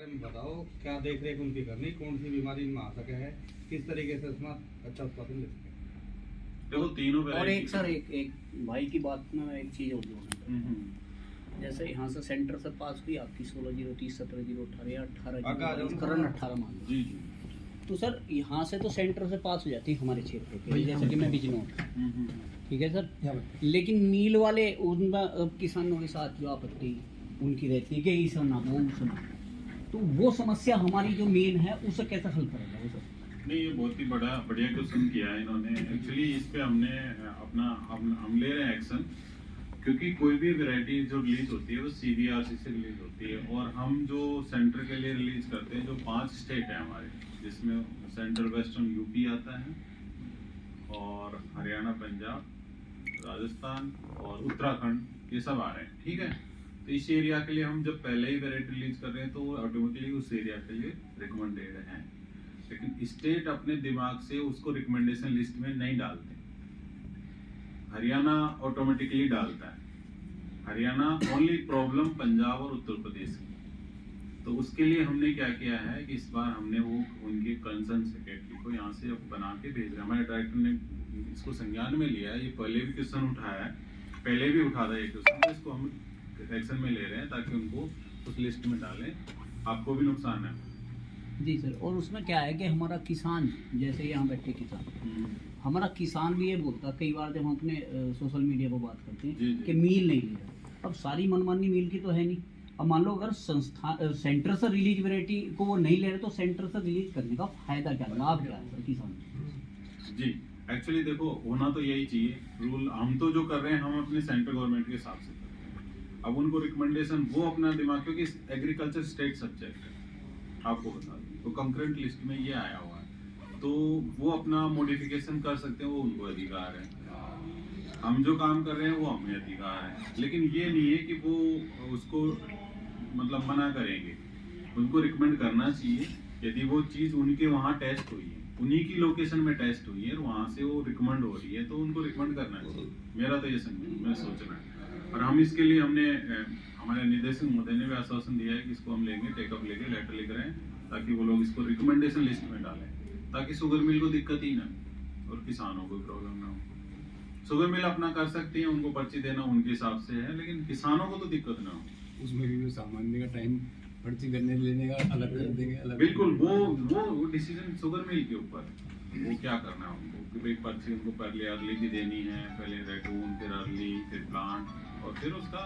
में बताओ, क्या देख रेख उनकी करनी, कौन सी बीमारी इनमें आ सके है, किस तरीके से इसमें अच्छा उत्पादन ले सके। देखो तीनों और एक सर एक भाई की बात में एक चीज़ और जोड़ना, जैसे यहाँ से सेंटर से पास हुई आपकी 16/030 17/018 या 18 मान लो। जी जी। तो सर यहाँ से तो सेंटर से पास हो जाती है हमारे क्षेत्र के, जैसे कि मैं बिजनौर, ठीक है सर, लेकिन मील वाले उनका किसानों के साथ जो आपत्ति उनकी रहती है कि इसे ना वो सुना, तो वो समस्या हमारी जो मेन है उसे कैसे हल करेगा वो सर? नहीं, ये बहुत ही बढ़िया क्वेश्चन किया है इन्होंने। एक्चुअली इस पे हमने हम ले रहे हैं एक्शन, क्योंकि कोई भी वैरायटी जो रिलीज होती है वो CBRC से रिलीज होती है, और हम जो सेंटर के लिए रिलीज करते हैं, जो 5 स्टेट है हमारे, जिसमें सेंट्रल वेस्टर्न यूपी आता है और हरियाणा, पंजाब, राजस्थान और उत्तराखंड, ये सब आ रहे हैं, ठीक है। तो इस एरिया के लिए हम जब पहले ही वैरायटी रिलीज कर रहे हैं तो ऑटोमेटिकली उस एरिया के लिए रिकमेंडेड है, लेकिन स्टेट अपने दिमाग से उसको रिकमेंडेशन लिस्ट में नहीं डालते। हरियाणा ऑटोमेटिकली डालता है, हरियाणा ओनली प्रॉब्लम पंजाब और उत्तर प्रदेश की। तो उसके लिए हमने क्या किया है कि इस बार हमने वो उनके कंसर्न सेक्रेटरी को यहाँ से अब बना के भेज रहे हैं। हमारे डायरेक्टर ने इसको संज्ञान में लिया है, ये पहले भी क्वेश्चन उठाया है, पहले भी उठा था ये क्वेश्चन, तो इसको हम एक्शन में ले रहे हैं ताकि उनको उस लिस्ट में डालें, आपको भी नुकसान है। जी सर, और उसमें क्या है कि हमारा किसान, जैसे यहाँ बैठे किसान, हमारा किसान भी ये बोलता, कई बार जब हम अपने सोशल मीडिया पर बात करते हैं कि मील नहीं ले रहा, अब सारी मनमानी मील की तो है नहीं। अब मान लो अगर संस्था सेंटर से रिलीज वैरायटी को वो नहीं ले रहे, तो सेंटर से रिलीज करने का फायदा क्या, लाभ क्या है सर किसान? जी, एक्चुअली देखो, होना तो यही चाहिए रूल। हम तो जो कर रहे हैं हम अपने सेंट्रल गवर्नमेंट के हिसाब से कर रहे हैं। अब उनको रिकमेंडेशन वो अपना दिमाग, क्योंकि एग्रीकल्चर स्टेट सब्जेक्ट है, आपको बता दें, तो कंकरेंट लिस्ट में ये आया हुआ है, तो वो अपना मॉडिफिकेशन कर सकते हैं, वो उनको अधिकार है। हम जो काम कर रहे हैं वो हमें अधिकार है, लेकिन ये नहीं है कि वो उसको मतलब मना करेंगे। उनको रिकमेंड करना चाहिए, यदि वो चीज़ उनके वहाँ टेस्ट हुई है, उन्हीं की लोकेशन में टेस्ट हुई है और वहाँ से वो रिकमेंड हो रही है, तो उनको रिकमेंड करना चाहिए। मेरा तो ये मैं सोचना है, और हम इसके लिए हमने हमारे निदेशक महोदय ने भी आश्वासन दिया है कि इसको हम लेंगे, टेकअप लेंगे, लेटर लिख रहे हैं ताकि वो लोग इसको रिकमेंडेशन लिस्ट में डालें, ताकि शुगर मिल को दिक्कत ही ना और किसानों को प्रॉब्लम ना हो। शुगर मिल अपना कर सकती है, उनको पर्ची देना उनके हिसाब से है, लेकिन किसानों को तो दिक्कत ना हो। उसमें भी सामान्य का टाइम पर्ची करने लेने का अलग कर देंगे, अलग। बिल्कुल, वो डिसीजन शुगर मिल के ऊपर, वो क्या करना है उनको, कि भाई पर्ची उनको पहले अर्ली की देनी है, पहले रेटून, फिर अर्ली, फिर प्लांट, और फिर उसका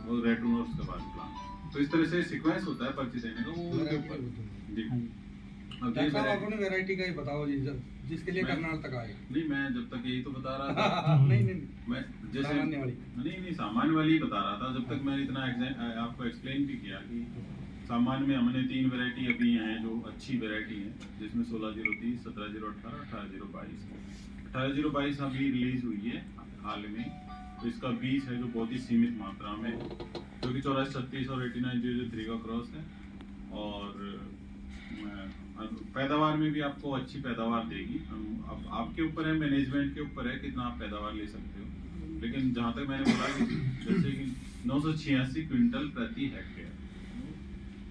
वो रेटून और उसके बाद प्लांट। तो इस तरह से सीक्वेंस होता है पर्ची देने का, वो उनके ऊपर। जी, अपनी वैरायटी का ही बताओ जी, जिसके लिए करनाल तक आए। नहीं, मैं जब तक यही तो बता रहा था। नहीं, मैं जैसे सामान्य वाली, नहीं सामान्य वाली ही बता रहा था, जब तक मैंने इतना आपको एक्सप्लेन भी किया कि सामान्य में हमने 3 वैरायटी अभी हैं जो अच्छी वैरायटी है, जिसमें 16/030 17/018 18/022 18/022 अभी रिलीज हुई है हाल में। तो इसका बीज है जो बहुत ही सीमित मात्रा में, जो कि 8436 और 8903 का क्रॉस है, और पैदावार में भी आपको अच्छी पैदावार देगी। अब आपके ऊपर है, मैनेजमेंट के ऊपर है कितना आप पैदावार ले सकते हो, लेकिन जहाँ तक मैंने बोला कि जैसे कि 986 क्विंटल प्रति हेक्टेयर,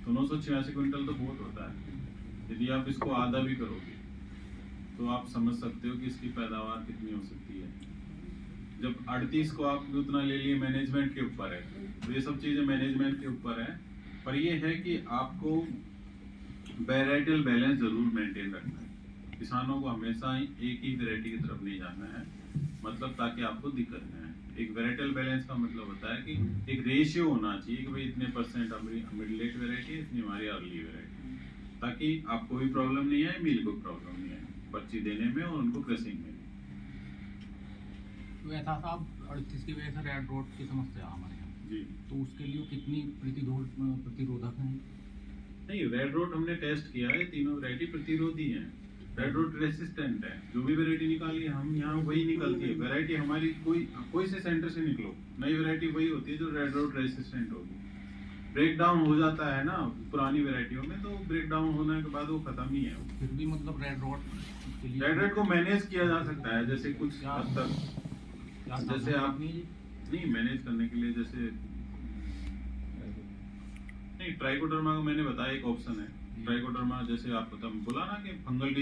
तो 986 क्विंटल तो बहुत होता है। यदि आप इसको आधा भी करोगे तो आप समझ सकते हो कि इसकी पैदावार कितनी हो सकती है। जब 38 को आप उतना ले लिए, मैनेजमेंट के ऊपर है, तो ये सब चीज़ें मैनेजमेंट के ऊपर है। पर ये है कि आपको वैराइटल बैलेंस जरूर मेंटेन रखना है। किसानों को हमेशा एक ही वैरायटी की तरफ नहीं जाना है, मतलब ताकि आपको दिक्कत न आए। एक वैराइटल बैलेंस का मतलब होता है कि एक रेशियो होना चाहिए कि भाई इतने परसेंट हमारी मिड लेट वैरायटी है, इतनी हमारी अर्ली वैरायटी, ताकि आपको भी प्रॉब्लम नहीं आए, मिल को प्रॉब्लम नहीं आए पर्ची देने में और उनको क्रशिंग में। तो ऐसा साहब 38 की वजह से रेड रोड की समस्या हमारे यहाँ जी, तो उसके लिए कितनी प्रतिरोधक है? नहीं, रेड रोड हमने टेस्ट किया है, तीनों वैरायटी प्रतिरोधी है, रेड रोड रेसिस्टेंट है। जो भी वैरायटी निकाली है हम यहाँ वही निकलती है वैरायटी हमारी। कोई से सेंटर से निकलो, नई वैरायटी वही होती है जो रेड रोड रेसिस्टेंट होगी। ब्रेक डाउन हो जाता है ना पुरानी वैरायटियों में, तो ब्रेक डाउन होने के बाद वो खत्म ही है। फिर भी मतलब रेड रोड को मैनेज किया जा सकता है, जैसे कुछ हद तक, जैसे आप नहीं मैनेज करने के लिए, जैसे नहीं, ट्राइकोडर्मा का मैंने बताया एक ऑप्शन है। ट्राइकोडर्मा जैसे आप बोला ना कि फंगल